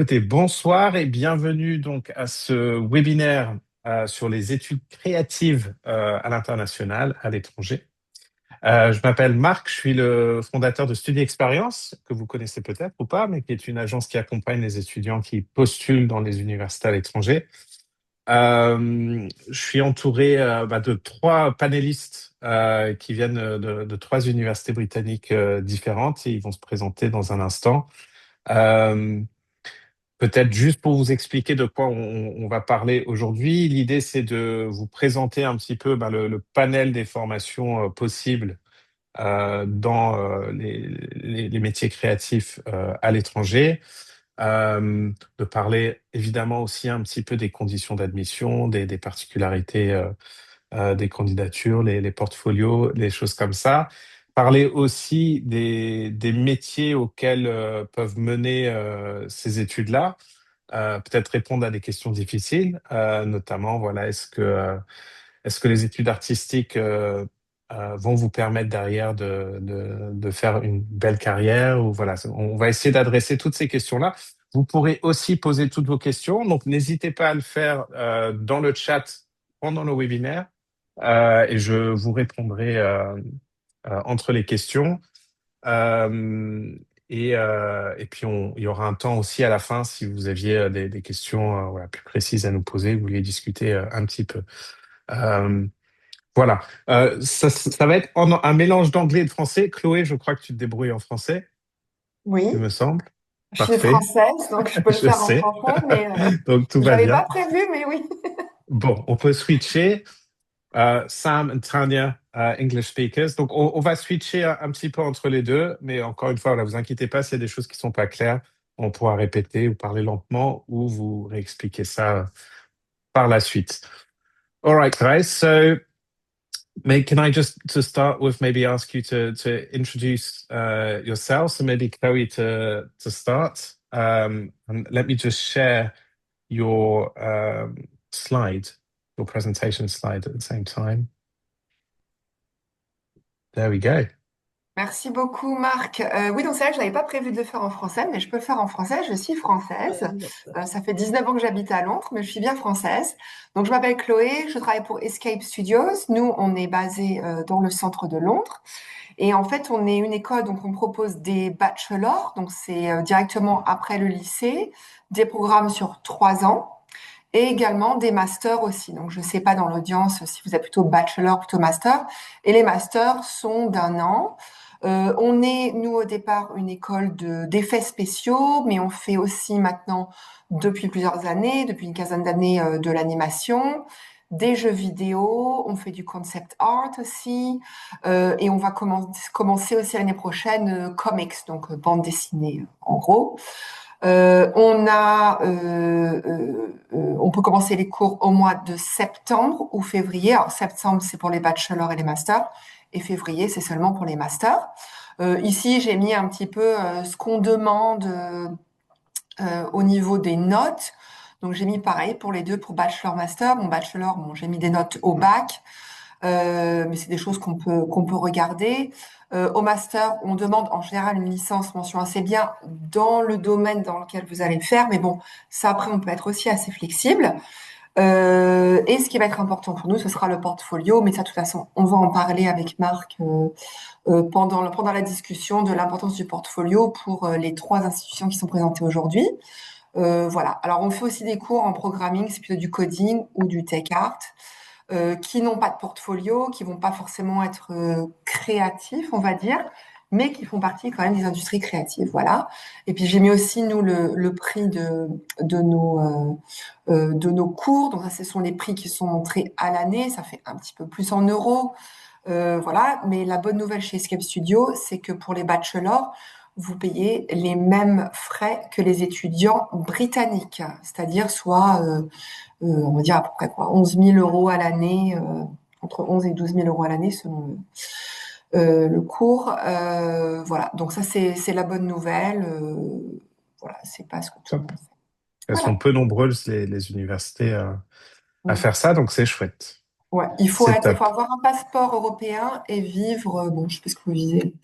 Écoutez, bonsoir et bienvenue donc à ce webinaire sur les études créatives à l'international, à l'étranger. Je m'appelle Marc, je suis le fondateur de Study Experience, que vous connaissez peut-être ou pas, mais qui est une agence qui accompagne les étudiants qui postulent dans les universités à l'étranger. Je suis entouré de trois panélistes qui viennent de trois universités britanniques différentes et ils vont se présenter dans un instant. Euh, Peut-être juste pour vous expliquer de quoi on va parler aujourd'hui, l'idée c'est de vous présenter un petit peu le panel des formations possibles dans les métiers créatifs à l'étranger, de parler évidemment aussi un petit peu des conditions d'admission, des particularités des candidatures, les portfolios, les choses comme ça. Parler aussi des métiers auxquels peuvent mener ces études-là. Peut-être répondre à des questions difficiles, notamment, voilà, est-ce que les études artistiques vont vous permettre derrière de faire une belle carrière ou voilà, on va essayer d'adresser toutes ces questions-là. Vous pourrez aussi poser toutes vos questions, donc n'hésitez pas à le faire dans le chat pendant le webinaire et je vous répondrai entre les questions. Euh, et puis, il y aura un temps aussi à la fin si vous aviez des questions voilà, plus précises à nous poser, vous vouliez discuter un petit peu. Euh, voilà. Ça va être un mélange d'anglais et de français. Chloé, je crois que tu te débrouilles en français, il Oui, me semble. je suis Parfait, française, donc je peux le je faire en sais. français, mais Donc, tout va j'avais pas bien. prévu, mais oui. Bon, on peut switcher. Sam et Tanya, English speakers. Donc, on va switcher un petit peu entre les deux, mais encore une fois, ne vous inquiétez pas, s'il y a des choses qui sont pas claires, on pourra répéter ou parler lentement ou vous réexpliquer ça par la suite. All right, guys. So, can I just to start with maybe ask you to introduce yourself? So maybe Chloe to start, and let me just share your slide, your presentation slide at the same time. There we go. Merci beaucoup, Marc. Oui, donc c'est vrai que je n'avais pas prévu de le faire en français, mais je peux le faire en français. Je suis française. Ça fait 19 ans que j'habite à Londres, mais je suis bien française. Donc, je m'appelle Chloé, je travaille pour Escape Studios. Nous, on est basé dans le centre de Londres. Et en fait, on est une école, donc on propose des bachelors, donc c'est directement après le lycée, des programmes sur 3 ans. Et également des masters aussi. Donc, je ne sais pas dans l'audience si vous êtes plutôt bachelor, plutôt master. Et les masters sont d'1 an. On est, nous, au départ, une école d'effets spéciaux, mais on fait aussi maintenant, depuis plusieurs années, depuis une quinzaine d'années, de l'animation, des jeux vidéo, on fait du concept art aussi, et on va commencer aussi l'année prochaine comics, donc bande dessinée en gros. On peut commencer les cours au mois de septembre ou février. Alors, septembre, c'est pour les bachelors et les masters, et février, c'est seulement pour les masters. Ici, j'ai mis un petit peu ce qu'on demande au niveau des notes. Donc, j'ai mis pareil pour les deux, pour bachelor, master. Mon bachelor, bon, j'ai mis des notes au bac. Mais c'est des choses qu'on peut regarder. Au master, on demande en général une licence mention assez bien dans le domaine dans lequel vous allez le faire, mais bon, ça après, on peut être aussi assez flexible. Et ce qui va être important pour nous, ce sera le portfolio, mais ça, de toute façon, on va en parler avec Marc pendant la discussion de l'importance du portfolio pour les trois institutions qui sont présentées aujourd'hui. Voilà. Alors, on fait aussi des cours en programming, c'est plutôt du coding ou du tech art qui n'ont pas de portfolio, qui vont pas forcément être créatifs, on va dire, mais qui font partie quand même des industries créatives, voilà. Et puis j'ai mis aussi nous le prix de nos cours. Donc ça, ce sont les prix qui sont montrés à l'année. Ça fait un petit peu plus en euros, voilà. Mais la bonne nouvelle chez Escape Studio, c'est que pour les bachelors, vous payez les mêmes frais que les étudiants britanniques, c'est-à-dire soit on va dire à peu près quoi, 11 000 euros à l'année, entre 11 et 12 000 euros à l'année selon le cours. Voilà, donc ça c'est la bonne nouvelle. Voilà, c'est pas ce que tout le Top. monde fait. Elles sont Voilà. peu nombreuses, les universités, à Mm. faire ça, donc c'est chouette. Ouais, il faut C'est être, il faut top. avoir un passeport européen et vivre, bon, je sais pas ce que vous visez,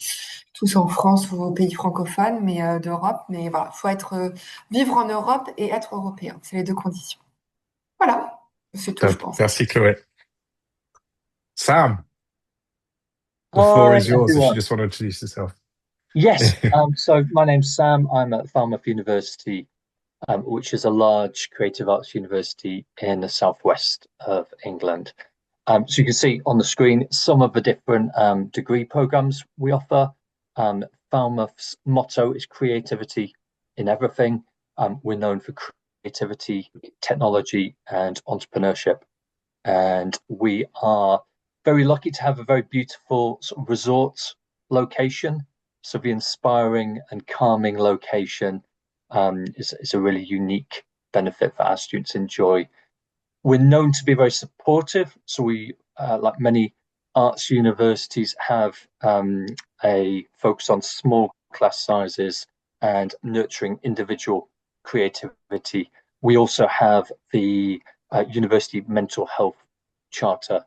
tous en France ou aux pays francophones, mais d'Europe. Mais voilà, faut être vivre en Europe et être européen. C'est les deux conditions. Voilà, c'est tout, je Top. pense. Merci, Chloé. Sam, the floor Hi, is yours if you everyone. just want to introduce yourself. Yes, so my name's Sam. I'm at Falmouth University, which is a large creative arts university in the southwest of England. So you can see on the screen some of the different degree programs we offer. Falmouth's motto is creativity in everything. We're known for creativity, technology, and entrepreneurship. And we are very lucky to have a very beautiful sort of resort location. So the inspiring and calming location is a really unique benefit that our students enjoy. We're known to be very supportive, so we, like many arts universities, have a focus on small class sizes and nurturing individual creativity. We also have the university mental health charter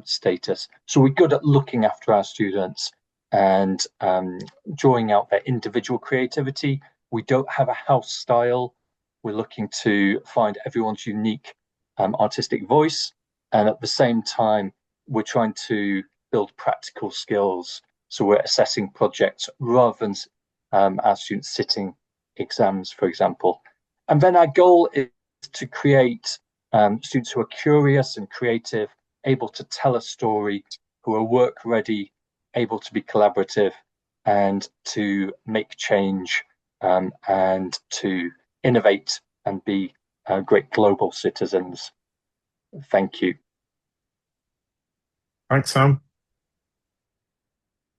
status. So we're good at looking after our students and drawing out their individual creativity. We don't have a house style. We're looking to find everyone's unique artistic voice. And at the same time, we're trying to build practical skills. So we're assessing projects rather than our students sitting exams, for example. And then our goal is to create students who are curious and creative, able to tell a story, who are work ready, able to be collaborative, and to make change and to innovate and be great global citizens. Thank you. Thanks, Sam.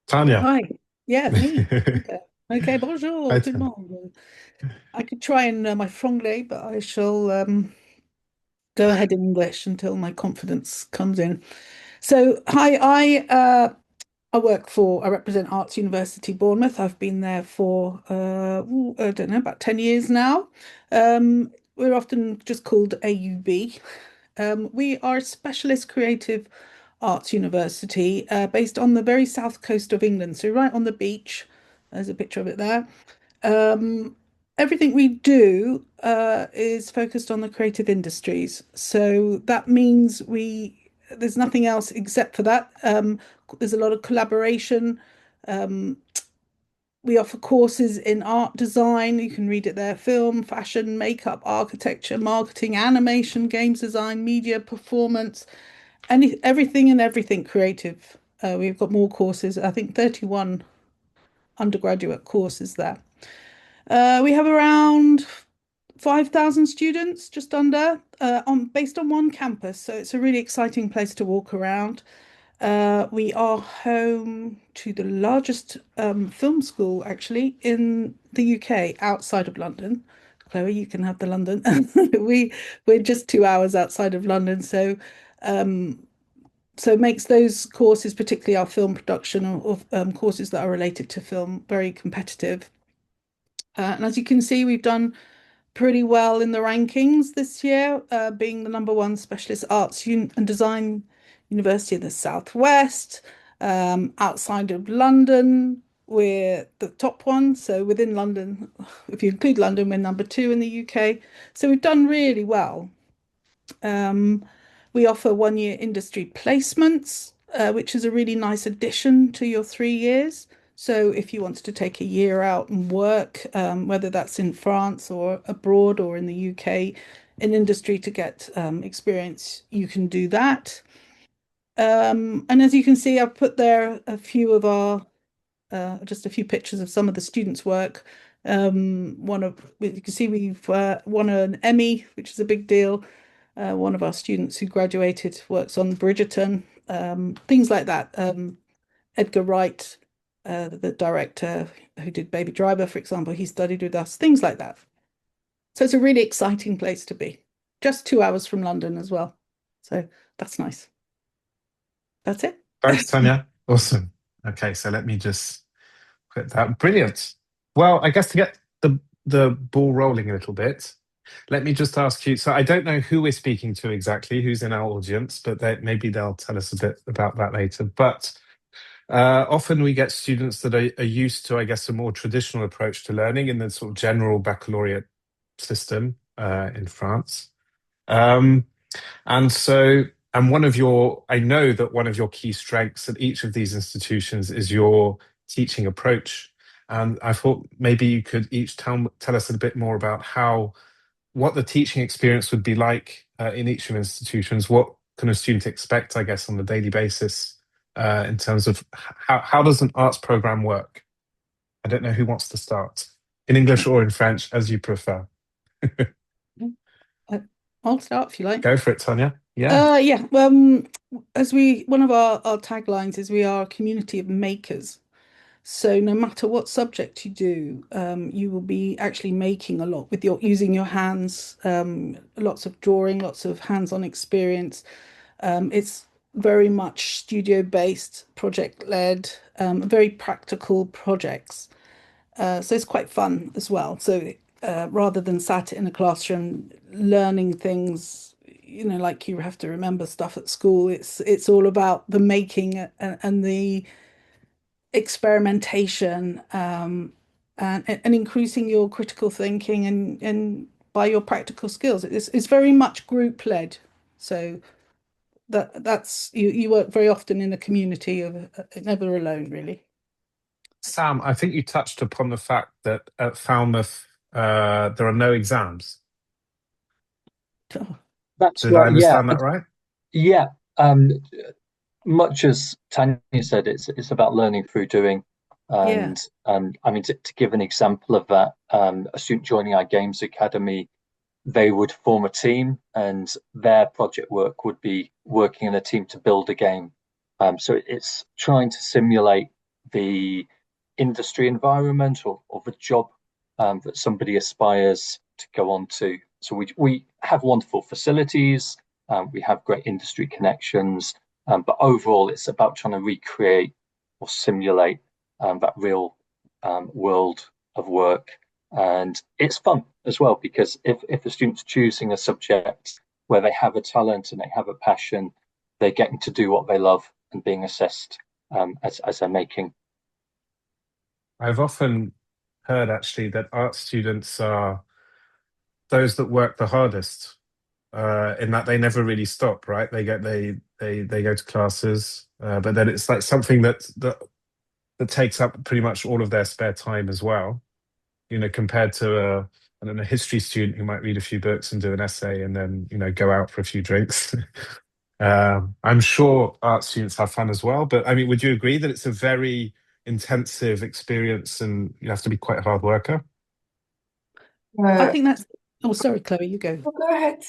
Tanya. Hi. Yeah, me. Okay. Okay, bonjour Hi, tout le Tanya. monde. I could try in my franglais, but I shall go ahead in English until my confidence comes in. So, hi, I represent Arts University Bournemouth. I've been there for I don't know, about 10 years now. We're often just called AUB. We are a specialist creative arts university based on the very south coast of England, so right on the beach. There's a picture of it there. Everything we do is focused on the creative industries. So that means there's nothing else except for that. There's a lot of collaboration. We offer courses in art design. You can read it there: film, fashion, makeup, architecture, marketing, animation, games design, media, performance, everything and everything creative. We've got more courses, I think 31 undergraduate courses there. We have around 5,000 students, just under, based on one campus. So it's a really exciting place to walk around. We are home to the largest film school, actually, in the UK, outside of London. Chloe, you can have the London. We're just 2 hours outside of London, so it makes those courses, particularly our film production or courses that are related to film, very competitive. And as you can see, we've done pretty well in the rankings this year, being the #1 specialist arts and design university in the Southwest. Outside of London, we're the top one. So within London, if you include London, we're #2 in the UK. So we've done really well. We offer 1-year industry placements, which is a really nice addition to your 3 years. So if you wanted to take a year out and work, whether that's in France or abroad or in the UK, in industry to get experience, you can do that. And as you can see, I've put there a few of our, just a few pictures of some of the students' work. You can see we've won an Emmy, which is a big deal. One of our students who graduated works on Bridgerton, things like that. Edgar Wright, the director who did Baby Driver, for example, he studied with us, things like that. So it's a really exciting place to be. Just 2 hours from London as well. So that's nice. That's it. Thanks, Tanya. Awesome. Okay, so let me just put that. Brilliant. Well, I guess to get the ball rolling a little bit, let me just ask you. So I don't know who we're speaking to exactly, who's in our audience, but maybe they'll tell us a bit about that later. But Often we get students that are used to, I guess, a more traditional approach to learning in the sort of general baccalaureate system in France. Um, and so, and I know that one of your key strengths at each of these institutions is your teaching approach. And I thought maybe you could each tell us a bit more about what the teaching experience would be like in each of the institutions. What can a student expect, I guess, on a daily basis in terms of how does an arts program work? I don't know who wants to start, in English or in French, as you prefer. I'll start if you like. Go for it, Tanya. Yeah. Yeah. One of our taglines is we are a community of makers. So no matter what subject you do, you will be actually making a lot with using your hands, lots of drawing, lots of hands-on experience. It's very much studio-based, project-led, very practical projects. So it's quite fun as well. So rather than sat in a classroom learning things, like you have to remember stuff at school, it's all about the making and the experimentation, and increasing your critical thinking and by your practical skills. It's very much group led. So that's you work very often in a community of never alone, really. Sam, I think you touched upon the fact that at Falmouth there are no exams. That's Did I right. Yeah, understand that right? yeah. Much as Tanya said, it's about learning through doing. Yeah. And I mean, to give an example of that, a student joining our Games Academy, they would form a team, and their project work would be working in a team to build a game. So it's trying to simulate the industry environment or the job that somebody aspires to go on to. So we have wonderful facilities, we have great industry connections, but overall it's about trying to recreate or simulate that real world of work. And it's fun as well, because if a student's choosing a subject where they have a talent and they have a passion, they're getting to do what they love and being assessed as they're making. I've often heard actually that art students are those that work the hardest, in that they never really stop, right? They go to classes, but then it's like something that takes up pretty much all of their spare time as well. Compared to I don't know, history student who might read a few books and do an essay and then go out for a few drinks. I'm sure art students have fun as well, but I mean, would you agree that it's a very intensive experience and you have to be quite a hard worker? I think that's. Oh, sorry, Chloe, you go. Go ahead.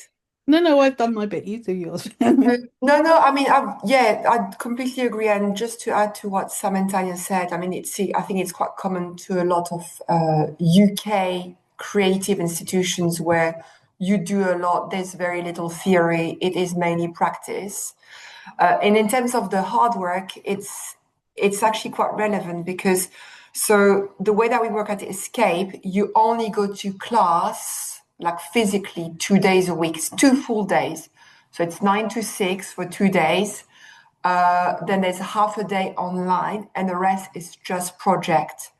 No, I've done my bit. You do yours. No. I mean, I completely agree. And just to add to what Sam and Tanya said, I mean, I think it's quite common to a lot of UK creative institutions where you do a lot. There's very little theory. It is mainly practice. And in terms of the hard work, it's actually quite relevant because so the way that we work at Escape, you only go to class like physically 2 days a week. It's 2 full days. So it's 9 to 6 for 2 days. Then there's half a day online and the rest is just project.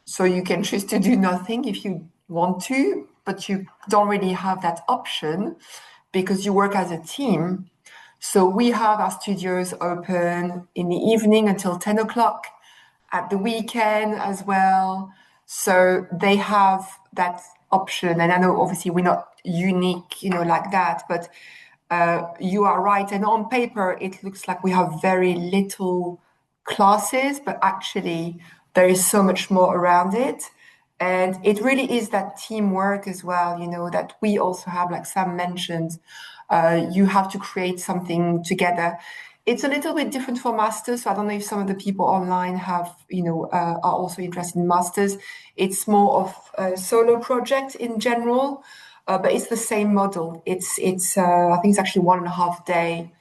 So you can choose to do nothing if you want to, but you don't really have that option because you work as a team. So we have our studios open in the evening until 10 o'clock, at the weekend as well. So they have that option. And I know obviously we're not unique, like that, but you are right. And on paper, it looks like we have very little classes, but actually there is so much more around it. And it really is that teamwork as well, that we also have, like Sam mentioned, you have to create something together. It's a little bit different for masters. So I don't know if some of the people online have, are also interested in masters. It's more of a solo project in general, but it's the same model. It's I think it's actually 1.5 day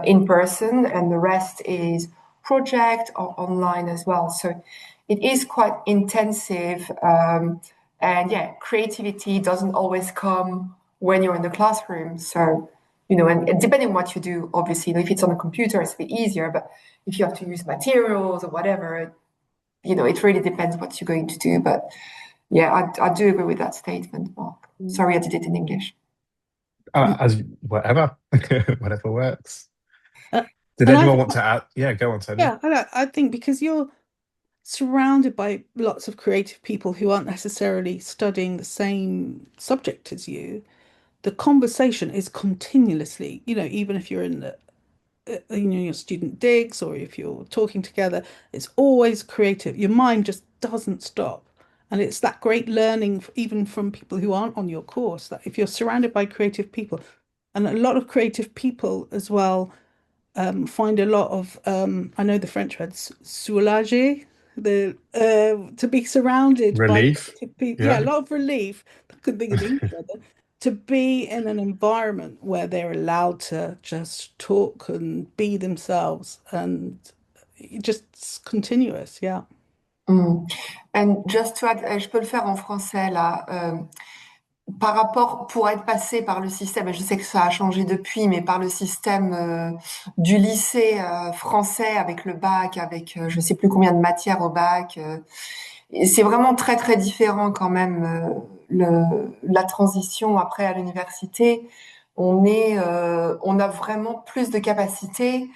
in person, and the rest is project or online as well. So it is quite intensive. And yeah, creativity doesn't always come when you're in the classroom. So and depending on what you do, obviously, if it's on a computer, it's a bit easier, but if you have to use materials or whatever, it really depends what you're going to do. But yeah, I do agree with that statement, Mark. Sorry, I did it in English. As whatever, whatever works. Did And I anyone think, want to add? Yeah, go on, Tony. yeah, I think because you're surrounded by lots of creative people who aren't necessarily studying the same subject as you, the conversation is continuously, even if you're in your student digs or if you're talking together, it's always creative. Your mind just doesn't stop. And it's that great learning, even from people who aren't on your course, that if you're surrounded by creative people, and a lot of creative people as well, find a lot of, I know the French word, soulager, to be surrounded by Relief. creative people. Yeah, a Yeah. lot of relief. I couldn't think of the English word there. To be in an environment where they're allowed to just talk and be themselves, and just continuous, yeah. And just to add, je peux le faire en français là. Par rapport, pour être passé par le système, et je sais que ça a changé depuis, mais par le système du lycée français avec le bac, avec je sais plus combien de matières au bac, et c'est vraiment très très différent quand même la transition après à l'université. On a vraiment plus de capacité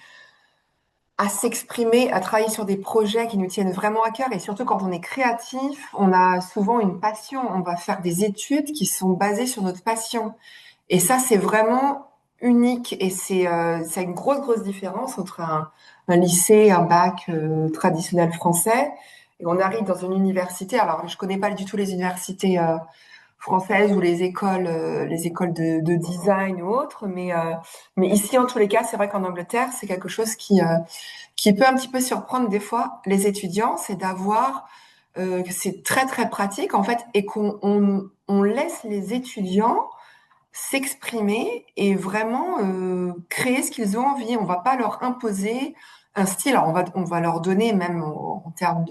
à s'exprimer, à travailler sur des projets qui nous tiennent vraiment à cœur. Et surtout quand on est créatif, on a souvent une passion. On va faire des études qui sont basées sur notre passion. Et ça, c'est vraiment unique. Et c'est une grosse, grosse différence entre un lycée, un bac traditionnel français. Et on arrive dans une université. Alors, je connais pas du tout les universités françaises ou les écoles de design ou autres, mais ici, en tous les cas, c'est vrai qu'en Angleterre, c'est quelque chose qui peut un petit peu surprendre des fois les étudiants, c'est d'avoir que c'est très très pratique en fait et qu'on laisse les étudiants s'exprimer et vraiment créer ce qu'ils ont envie. On va pas leur imposer un style. Alors on va leur donner même en termes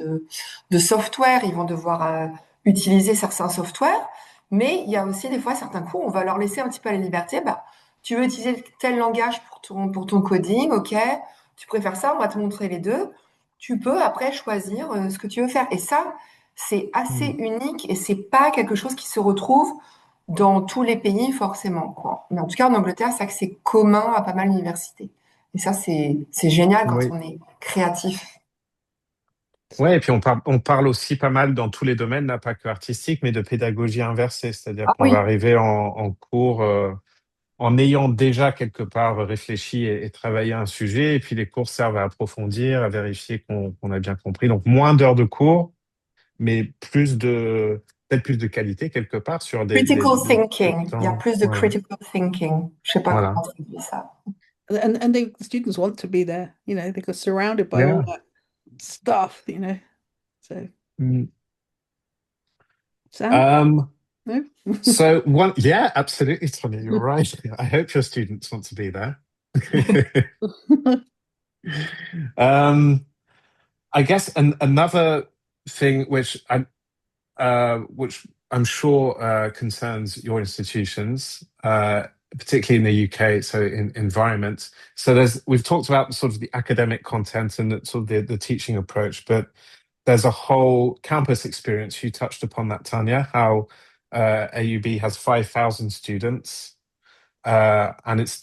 de software, ils vont devoir utiliser certains softwares, mais il y a aussi des fois certains cours, on va leur laisser un petit peu la liberté. Bah, tu veux utiliser tel langage pour ton coding, ok. Tu préfères ça, on va te montrer les deux. Tu peux après choisir ce que tu veux faire. Et ça, c'est assez Mm. unique et c'est pas quelque chose qui se retrouve dans tous les pays forcément, quoi. Mais en tout cas, en Angleterre, c'est vrai que c'est commun à pas mal d'universités. Et ça, c'est génial quand Oui. on est créatif. Ouais, et puis on parle aussi pas mal dans tous les domaines, là, pas que artistique, mais de pédagogie inversée, c'est-à-dire Ah qu'on va oui, arriver en cours en ayant déjà quelque part réfléchi et travaillé un sujet, et puis les cours servent à approfondir, à vérifier qu'on a bien compris. Donc moins d'heures de cours, mais peut-être plus de qualité quelque part sur critical des thinking. Il y a temps. plus de Ouais, critical thinking. Je sais pas voilà. comment traduire ça. And the students want to be there, they got surrounded by all Yeah. that stuff, So Mm. Sam, Um, no? yeah, absolutely, Tony, you're right. I hope your students want to be there. Um, I guess another thing which I'm sure concerns your institutions, particularly in the UK, so in environment. So we've talked about sort of the academic content and sort of the teaching approach, but there's a whole campus experience. You touched upon that, Tanya, how AUB has 5,000 students, and it's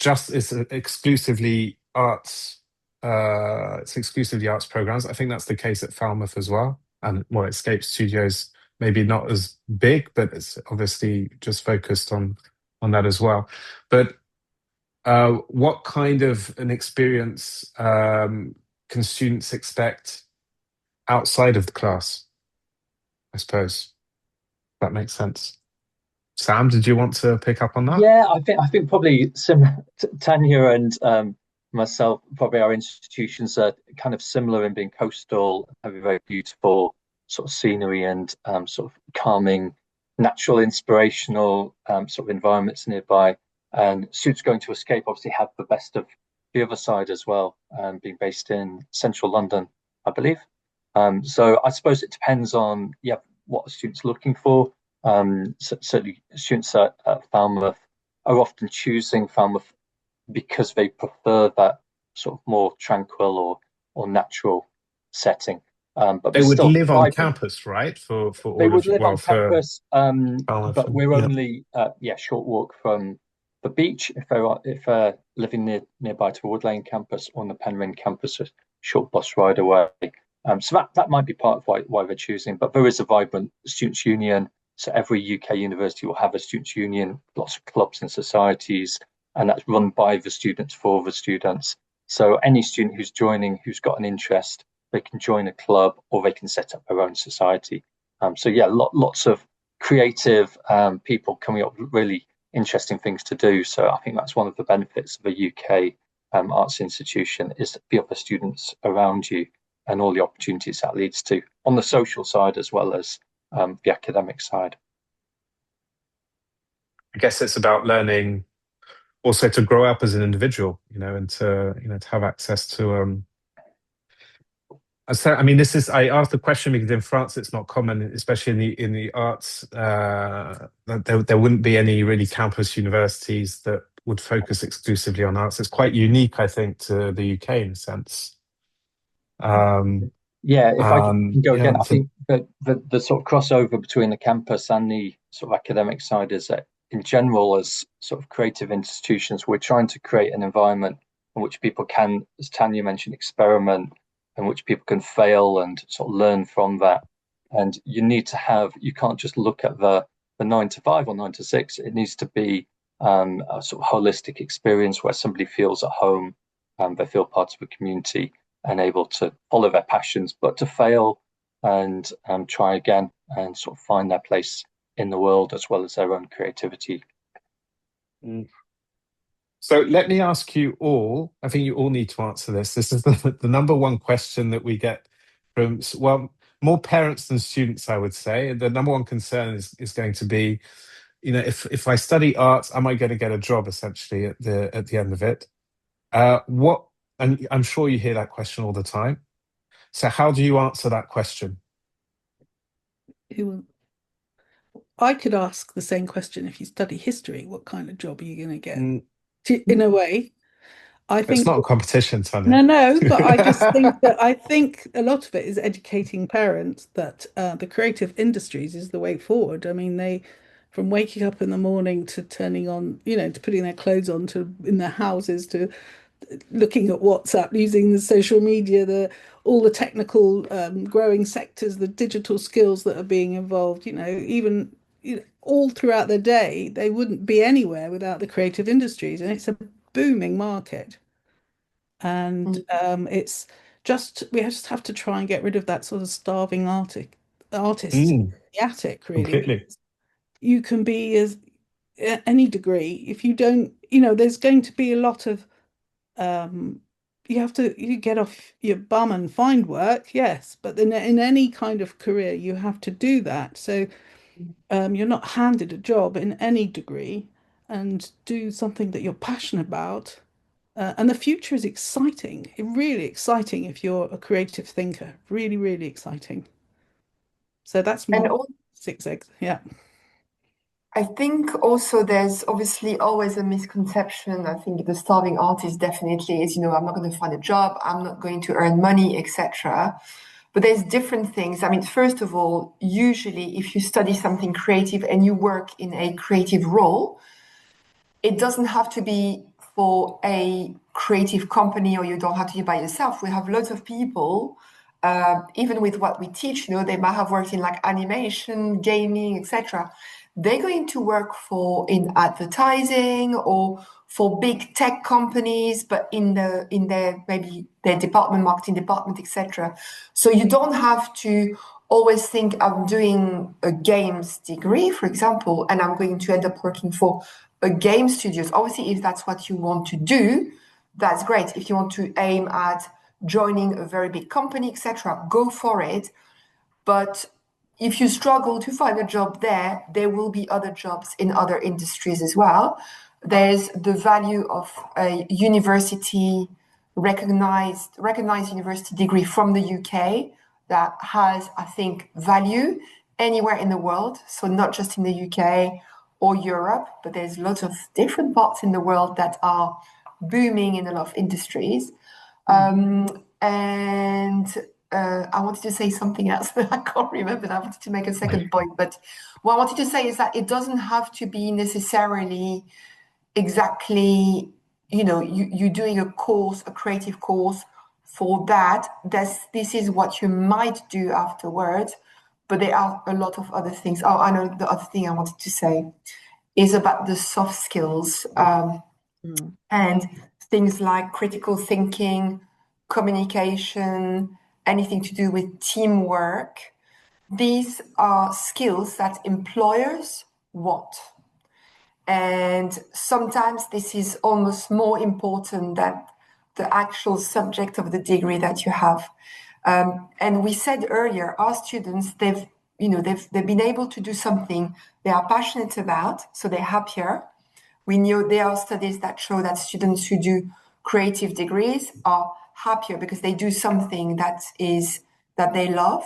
exclusively arts. It's exclusively arts programs. I think that's the case at Falmouth as well. And well, Escape Studios maybe not as big, but it's obviously just focused on that as well. But what kind of an experience can students expect outside of the class? I suppose that makes sense. Sam, did you want to pick up on that? Yeah, I think probably similar. Tanya and myself, probably our institutions are kind of similar in being coastal, having very beautiful sort of scenery and sort of calming, natural, inspirational sort of environments nearby. And students going to Escape obviously have the best of the other side as well, being based in central London, I believe. So I suppose it depends on what a student's looking for. Certainly, students at Falmouth are often choosing Falmouth because they prefer that sort of more tranquil or natural setting. But They there's would still live on vibrant. campus, right? For They all of would you, live well, on for campus, Falmouth, but we're yeah. only short walk from the beach if they're living nearby to Wood Lane campus or on the Penryn campus, a short bus ride away. So that might be part of why they're choosing. But there is a vibrant students' union. So every UK university will have a students' union, lots of clubs and societies, and that's run by the students for the students. So any student who's joining, who's got an interest, they can join a club or they can set up their own society. So yeah, lots of creative people coming up with really interesting things to do. So I think that's one of the benefits of a UK arts institution, is the other students around you and all the opportunities that leads to on the social side as well as the academic side. I guess it's about learning also to grow up as an individual, and to have access to. I mean, I asked the question because in France it's not common, especially in the arts. That there wouldn't be any really campus universities that would focus exclusively on arts. It's quite unique, I think, to the UK in a sense. Yeah, if I can go again, Yeah, I think that the sort of crossover between the campus and the sort of academic side is that in general, as sort of creative institutions, we're trying to create an environment in which people can, as Tanya mentioned, experiment, in which people can fail and sort of learn from that. And you can't just look at the 9 to 5 or 9 to 6. It needs to be a sort of holistic experience where somebody feels at home, they feel part of a community and able to follow their passions, but to fail and try again and sort of find their place in the world as well as their own creativity. So let me ask you all, I think you all need to answer this. This is the number one question that we get from, well, more parents than students, I would say. The number one concern is going to be, if I study arts, am I going to get a job essentially at the end of it? And I'm sure you hear that question all the time. So how do you answer that question? I could ask the same question if you study history. What kind of job are you going to get? Mm, In a way, I it's think not a competition, Tanya. no, but I just think that a lot of it is educating parents that the creative industries is the way forward. I mean, from waking up in the morning to turning on, to putting their clothes on to in their houses to looking at WhatsApp, using the social media, all the technical growing sectors, the digital skills that are being involved, even all throughout the day, they wouldn't be anywhere without the creative industries. And it's a booming market. And it's we just have to try and get rid of that sort of starving artist in the attic, really, Completely. because you can be as any degree if you don't, there's going to be a lot of you get off your bum and find work, yes, but then in any kind of career you have to do that. So you're not handed a job in any degree, and do something that you're passionate about. And the future is exciting, really exciting if you're a creative thinker, really, really exciting. So that's And my 6 eggs. Yeah. I think also there's obviously always a misconception. I think the starving artist definitely is, I'm not going to find a job, I'm not going to earn money, etc. But there's different things. I mean, first of all, usually if you study something creative and you work in a creative role, it doesn't have to be for a creative company, or you don't have to be by yourself. We have lots of people, even with what we teach, they might have worked in like animation, gaming, etc. They're going to work in advertising or for big tech companies, but in their maybe their department, marketing department, etc. So you don't have to always think I'm doing a games degree, for example, and I'm going to end up working for a game studios. Obviously, if that's what you want to do, that's great. If you want to aim at joining a very big company, etc., go for it. But if you struggle to find a job there will be other jobs in other industries as well. There's the value of a university recognized university degree from the UK that has, I think, value anywhere in the world. So not just in the UK or Europe, but there's lots of different parts in the world that are booming in a lot of industries. And I wanted to say something else, but I can't remember. I wanted to make a second point. But what I wanted to say is that it doesn't have to be necessarily exactly, you doing a course, a creative course for that. This is what you might do afterwards. But there are a lot of other things. Oh, I know the other thing I wanted to say is about the soft skills and things like critical thinking, communication, anything to do with teamwork. These are skills that employers want. And sometimes this is almost more important than the actual subject of the degree that you have. And we said earlier, our students, they've been able to do something they are passionate about, so they're happier. We know there are studies that show that students who do creative degrees are happier because they do something that they love.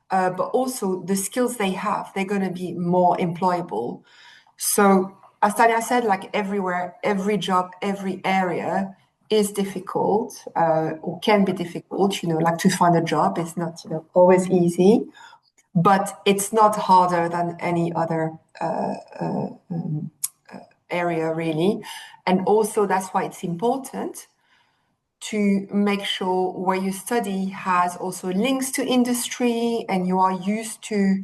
But also the skills they have, they're going to be more employable. So as Tanya said, like everywhere, every job, every area is difficult or can be difficult, like to find a job is not always easy, but it's not harder than any other area really. And also that's why it's important to make sure where you study has also links to industry and you are used to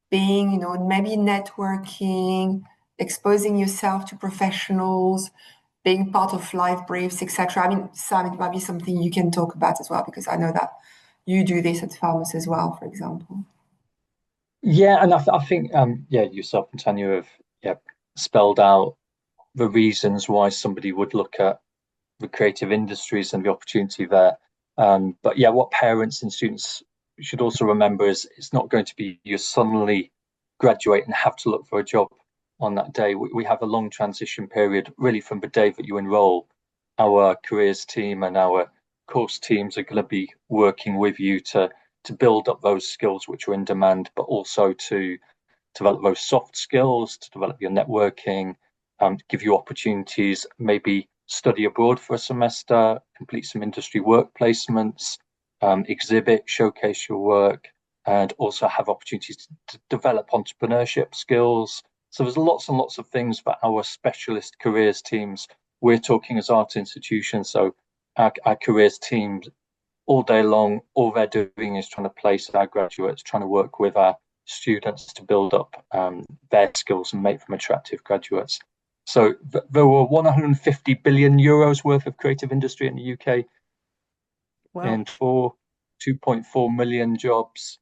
being, maybe networking, exposing yourself to professionals, being part of live briefs, etc. I mean, Sam, it might be something you can talk about as well, because I know that you do this at Falmouth as well, for example. Yeah, and I think yourself and Tanya have spelled out the reasons why somebody would look at the creative industries and the opportunity there. But yeah, what parents and students should also remember is it's not going to be you suddenly graduate and have to look for a job on that day. We have a long transition period, really from the day that you enroll. Our careers team and our course teams are going to be working with you to build up those skills which are in demand, but also to develop those soft skills, to develop your networking, give you opportunities, maybe study abroad for a semester, complete some industry work placements, exhibit, showcase your work, and also have opportunities to develop entrepreneurship skills. So there's lots and lots of things that our specialist careers teams, we're talking as art institutions, so our careers teams all day long, all they're doing is trying to place our graduates, trying to work with our students to build up their skills and make them attractive graduates. So there were 150 billion euros worth of creative industry in the UK. Wow. And for 2.4 million jobs.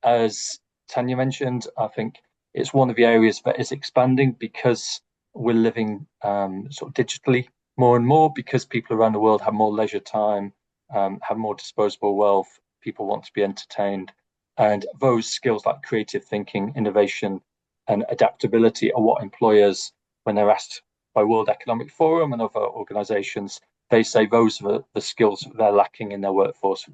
As Tanya mentioned, I think it's one of the areas that is expanding because we're living sort of digitally more and more, because people around the world have more leisure time, have more disposable wealth, people want to be entertained. And those skills like creative thinking, innovation, and adaptability are what employers, when they're asked by World Economic Forum and other organizations, they say those are the skills that they're lacking in their workforce,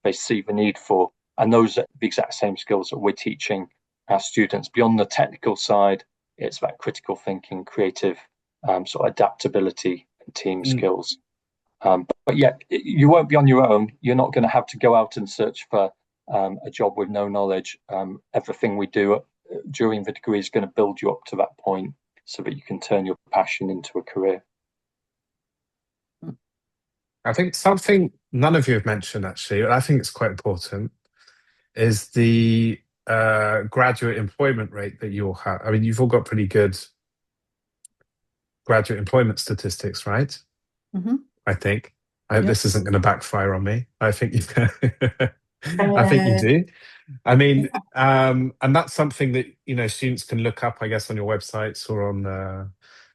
they see the need for. And those are the exact same skills that we're teaching our students. Beyond the technical side, it's that critical thinking, creative sort of adaptability and team skills. But yeah, you won't be on your own. You're not going to have to go out and search for a job with no knowledge. Everything we do during the degree is going to build you up to that point so that you can turn your passion into a career. I think something none of you have mentioned, actually, but I think it's quite important, is the graduate employment rate that you'll have. I mean, you've all got pretty good graduate employment statistics, right? Mm-hmm. I think. I hope this isn't going to backfire on me. I think you I think you do. I mean, and that's something that students can look up, I guess, on your websites or on.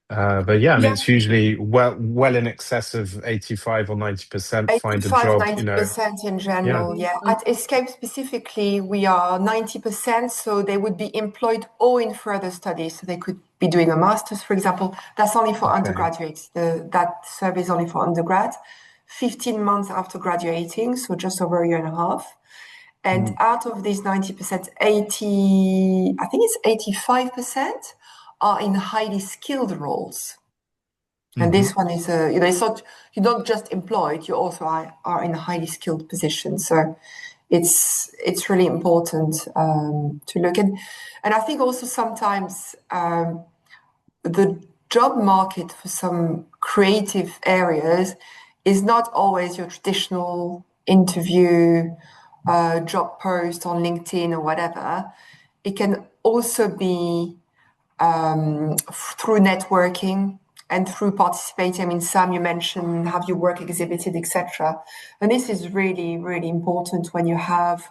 But yeah, I mean, it's usually well in excess of 85 or 90% find a job. 90% in general, yeah. At Escape specifically, we are 90%, so they would be employed or in further studies. So they could be doing a master's, for example. That's only for undergraduates. That survey is only for undergrad. 15 months after graduating, so just over a year and a half. And out of these 90%, I think it's 85% are in highly skilled roles. And this one is, it's not, you're not just employed, you also are in a highly skilled position. So it's really important to look at. And I think also sometimes the job market for some creative areas is not always your traditional interview, job post on LinkedIn or whatever. It can also be through networking and through participating. I mean, Sam, you mentioned have your work exhibited, etc. And this is really, really important when you have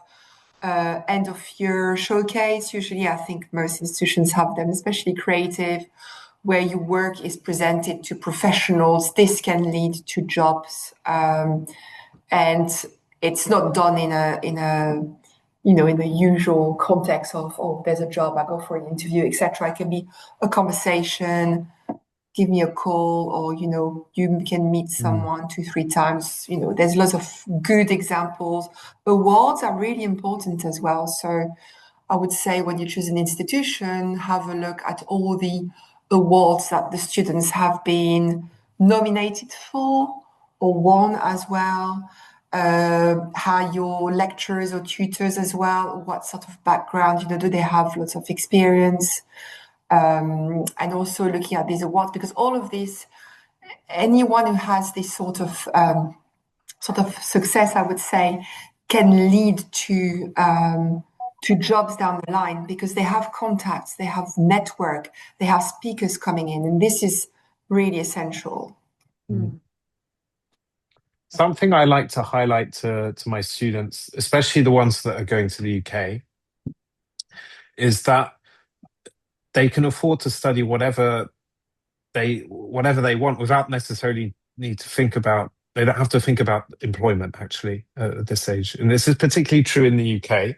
end of year showcase. Usually, I think most institutions have them, especially creative, where your work is presented to professionals. This can lead to jobs, and it's not done in the usual context of, oh, there's a job, I go for an interview, etc. It can be a conversation, give me a call, or, you can meet someone 2-3 times. There's lots of good examples. Awards are really important as well. So I would say when you choose an institution, have a look at all the awards that the students have been nominated for or won as well. How your lecturers or tutors as well, what sort of background, do they have lots of experience? And also looking at these awards, because all of this, anyone who has this sort of success, I would say, can lead to jobs down the line, because they have contacts, they have network, they have speakers coming in, and this is really essential. Something I like to highlight to my students, especially the ones that are going to the UK, is that they can afford to study whatever they want without necessarily need to think about. They don't have to think about employment actually at this age, and this is particularly true in the UK.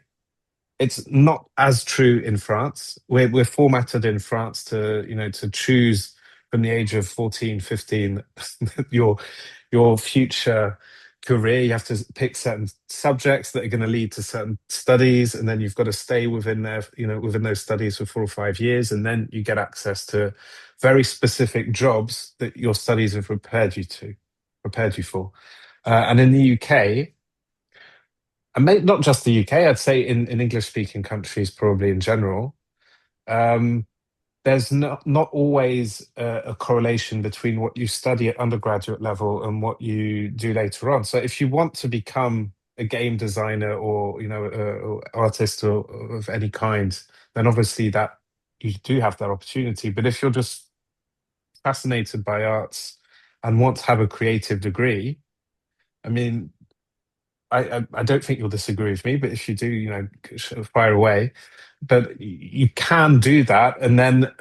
It's not as true in France. We're formatted in France to choose from the age of 14, 15 your future career. You have to pick certain subjects that are going to lead to certain studies, and then you've got to stay within those studies for 4 or 5 years, and then you get access to very specific jobs that your studies have prepared you for. And in the UK, and not just the UK, I'd say in English-speaking countries, probably in general, there's not always a correlation between what you study at undergraduate level and what you do later on. So if you want to become a game designer or or artist or of any kind, then obviously that you do have that opportunity. But if you're just fascinated by arts and want to have a creative degree, I mean, I don't think you'll disagree with me, but if you do, fire away. But you can do that and then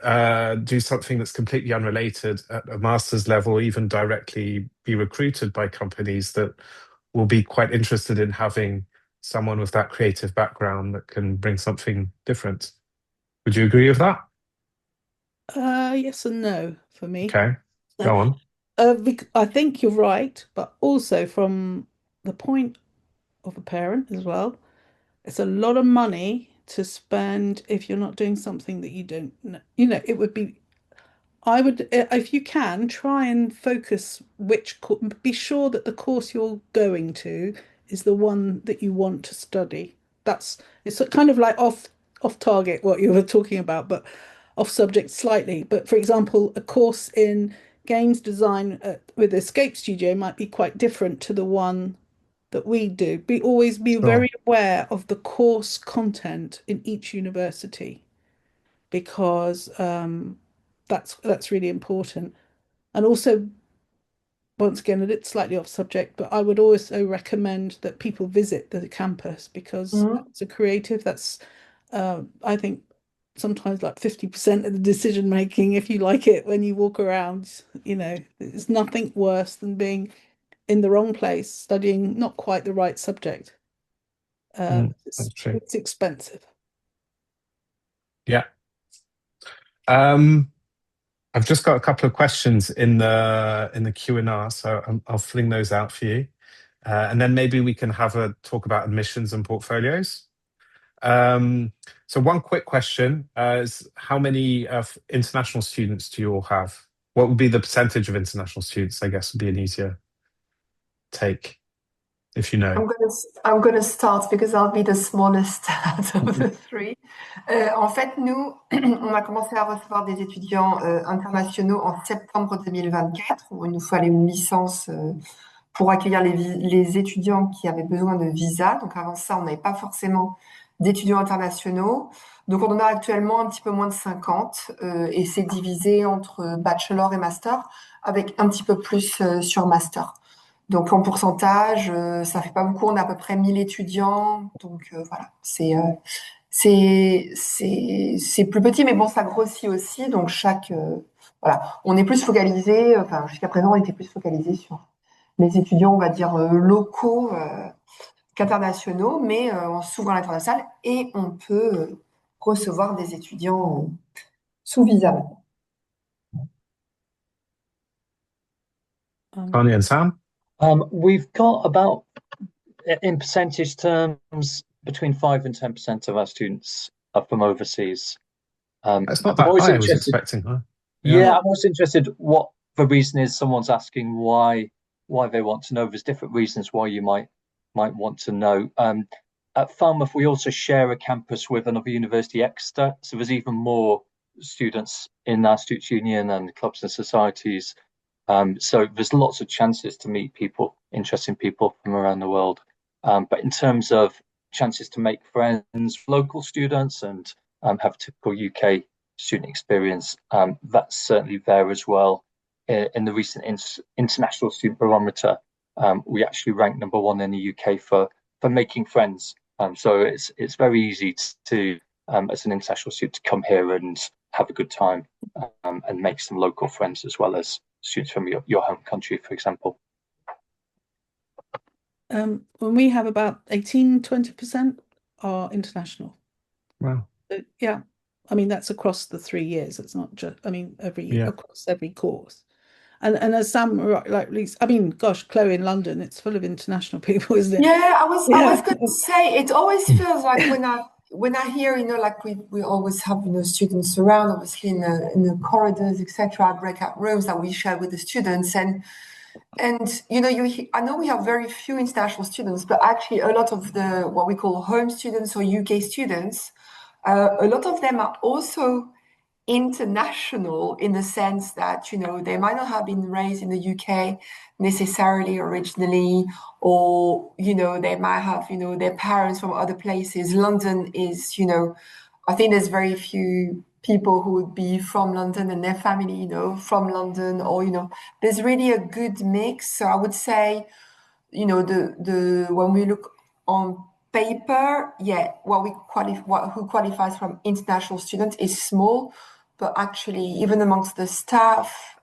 do something that's completely unrelated at a master's level, even directly be recruited by companies that will be quite interested in having someone with that creative background that can bring something different. Would you agree with that? Yes and no for me. Okay, go on. I think you're right, but also from the point of a parent as well, it's a lot of money to spend if you're not doing something that you don't know. It would be, I would, if you can, try and focus be sure that the course you're going to is the one that you want to study. It's kind of like off target what you were talking about, but off subject slightly. But for example, a course in games design with Escape Studio might be quite different to the one that we do. Always be very aware of the course content in each university, because that's really important. And also, once again, a little slightly off subject, but I would also recommend that people visit the campus, because as a creative, that's I think sometimes like 50% of the decision making, if you like it, when you walk around. There's nothing worse than being in the wrong place, studying not quite the right subject. That's true. It's expensive. Yeah. I've just got a couple of questions in the Q&A, so I'll fling those out for you, and then maybe we can have a talk about admissions and portfolios. So one quick question is, how many international students do you all have? What would be the percentage of international students? I guess would be an easier take if you know. I'm gonna start because I'll be the smallest out of the three. En fait, nous, on a commencé à recevoir des étudiants internationaux en septembre 2024, où il nous fallait une licence pour accueillir les étudiants qui avaient besoin de visa. Donc avant ça, on n'avait pas forcément d'étudiants internationaux. Donc on en a actuellement un petit peu moins de 50 et c'est divisé entre bachelor et master, avec un petit peu plus sur master. Donc en pourcentage, ça fait pas beaucoup, on a à peu près 1000 étudiants. Donc voilà, c'est plus petit, mais bon, ça grossit aussi. Donc voilà, on est plus focalisé, enfin jusqu'à présent, on était plus focalisé sur les étudiants, on va dire, locaux qu'internationaux, mais on s'ouvre à l'international et on peut recevoir des étudiants sous visa. Tanya and Sam? We've got about, in percentage terms, between 5 and 10% of our students are from overseas. It's not I'm that always high. I was interested. expecting high. Yeah, I'm also interested what the reason is. Someone's asking why they want to know. There's different reasons why you might want to know. At Falmouth, we also share a campus with another university, Exeter, so there's even more students in our students' union and clubs and societies. So there's lots of chances to meet people, interesting people from around the world. But in terms of chances to make friends, local students, and have a typical UK student experience, that's certainly there as well. In the recent International Student Barometer, we actually ranked #1 in the UK for making friends. So it's very easy to as an international student to come here and have a good time and make some local friends as well as students from your home country, for example. When we have about 18-20% are international. Wow. Yeah. I mean, that's across the 3 years. It's not just, I mean, across every course. And as Sam, like, I mean, gosh, Chloe in London, it's full of international people, isn't it? Yeah, I was going to say, it always feels like when I hear, like we always have, students around, obviously in the corridors, etc., breakout rooms that we share with the students, and I know we have very few international students, but actually a lot of the what we call home students or UK students, a lot of them are also international in the sense that they might not have been raised in the UK necessarily originally, or they might have their parents from other places. London is I think there's very few people who would be from London and their family from London, or there's really a good mix. So I would say the when we look on paper, who qualifies from international students is small, but actually even amongst the staff,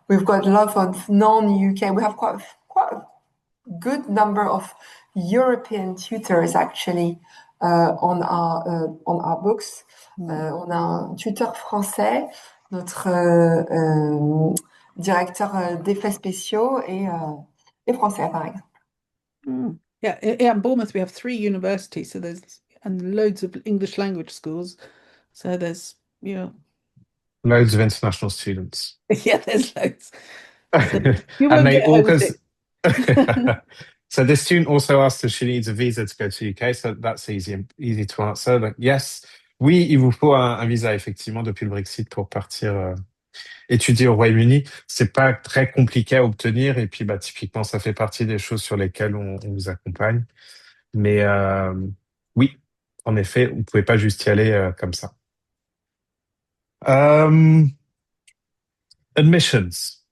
we've got a lot of non-UK. We have quite a good number of European tutors actually on our books. On a un tuteur français, notre directeur d'effets spéciaux et français par exemple. Yeah, in Bournemouth we have 3 universities, so there's loads of English language schools. So there's Loads of international students. Yeah, there's loads. So you And won't they get all homesick. So this student also asked if she needs a visa to go to UK, so that's easy to answer. Donc, yes, oui, il vous faut un visa effectivement depuis le Brexit pour partir étudier au Royaume-Uni. C'est pas très compliqué à obtenir et puis typiquement ça fait partie des choses sur lesquelles on vous accompagne. Mais oui, en effet, vous pouvez pas juste y aller comme ça. Admissions.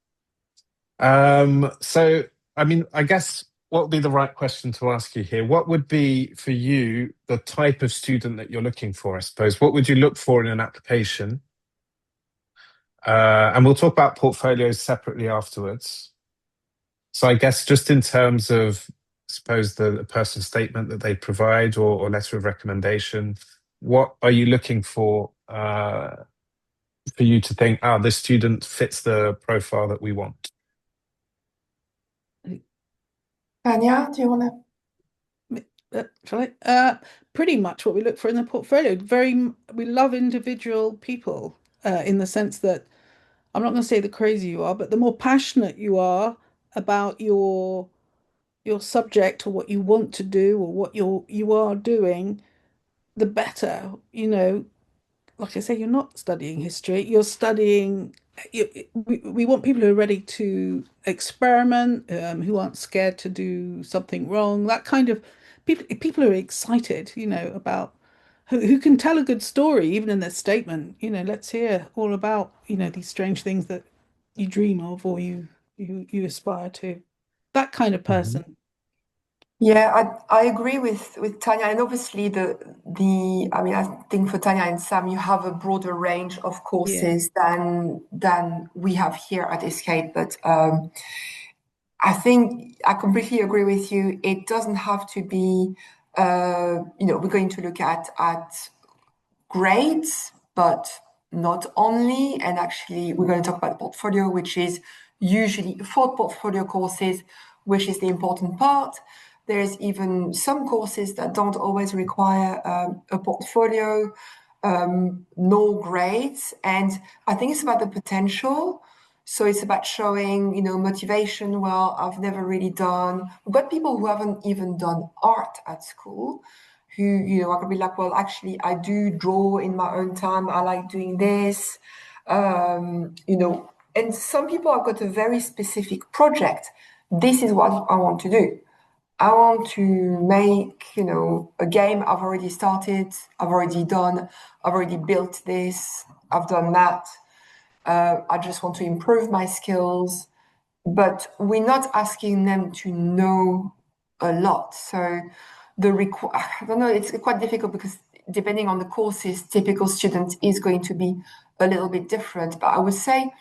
So, I mean, I guess what would be the right question to ask you here? What would be for you the type of student that you're looking for, I suppose? What would you look for in an application? And we'll talk about portfolios separately afterwards. So I guess just in terms of, I suppose, the personal statement that they provide or letter of recommendation, what are you looking for you to think, this student fits the profile that we want? Tanya, do you want to? Shall I? Pretty much what we look for in the portfolio. We love individual people in the sense that I'm not going to say the crazier you are, but the more passionate you are about your subject or what you want to do or what you are doing, the better. Like I say, you're not studying history, you're studying. We want people who are ready to experiment, who aren't scared to do something wrong. That kind of people who are excited, about who can tell a good story, even in their statement. Let's hear all about, these strange things that you dream of or you aspire to. That kind of Hmm. person. Yeah, I agree with Tanya, and obviously I mean, I think for Tanya and Sam, you have a broader range of Yeah. courses than we have here at Escape. But I think I completely agree with you. It doesn't have to be, we're going to look at grades, but not only. And actually, we're going to talk about portfolio, which is usually for portfolio courses, which is the important part. There's even some courses that don't always require a portfolio, no grades. And I think it's about the potential. So it's about showing, motivation. Well, I've never really done. We've got people who haven't even done art at school, who, I could be like, well, actually, I do draw in my own time. I like doing this. And some people have got a very specific project. This is what I want to do. I want to make, a game I've already started, I've already done, I've already built this, I've done that. I just want to improve my skills, but we're not asking them to know a lot. So I don't know, it's quite difficult because depending on the courses, typical student is going to be a little bit different. But I would say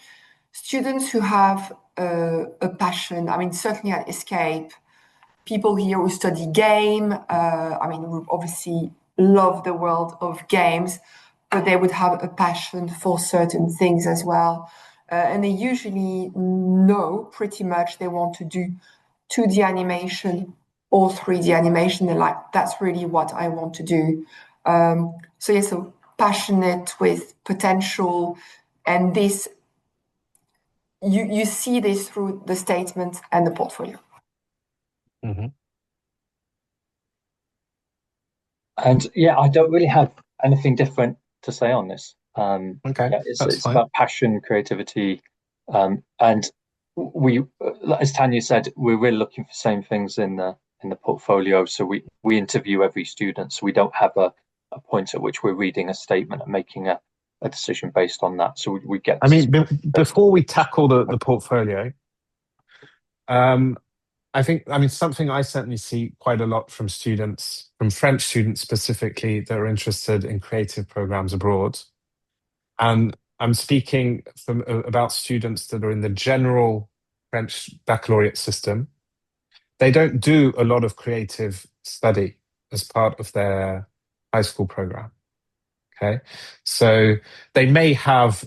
students who have a passion, I mean, certainly at Escape, people here who study game, I mean, we obviously love the world of games, but they would have a passion for certain things as well. And they usually know pretty much they want to do 2D animation or 3D animation. They're like, that's really what I want to do. So, yeah, so passionate with potential. And this, you see this through the statement and the portfolio. Hmm. And yeah, I don't really have anything different to say on this. Okay, Yeah, that's it's fine. about passion, creativity, and we, as Tanya said, we're really looking for same things in the portfolio. So we interview every student, so we don't have a point at which we're reading a statement and making a decision based on that. So we get I to mean, speak to before we tackle the portfolio, um, I mean, something I certainly see quite a lot from students, from French students specifically, that are interested in creative programs abroad. And I'm speaking about students that are in the general French baccalaureate system. They don't do a lot of creative study as part of their high school program. Okay. So they may have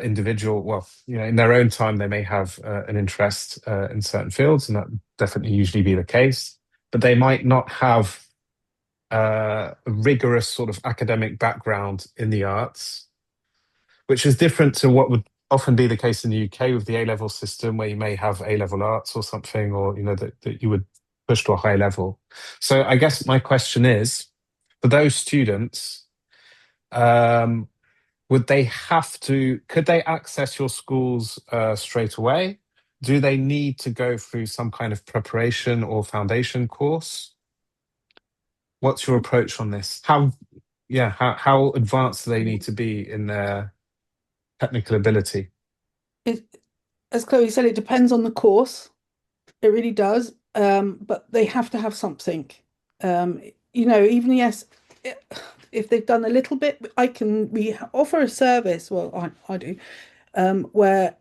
individual, well, in their own time, they may have an interest in certain fields, and that would definitely usually be the case. But they might not have a rigorous sort of academic background in the arts, which is different to what would often be the case in the UK with the A-level system, where you may have A-level arts or something, or that you would push to a high level. So I guess my question is, for those students, um, could they access your schools straight away? Do they need to go through some kind of preparation or foundation course? What's your approach on this? How advanced do they need to be in their technical ability? It, as Chloe said, it depends on the course. It really does. But they have to have something. Um, even yes, i- if they've done a little bit, we offer a service. Well, I do, where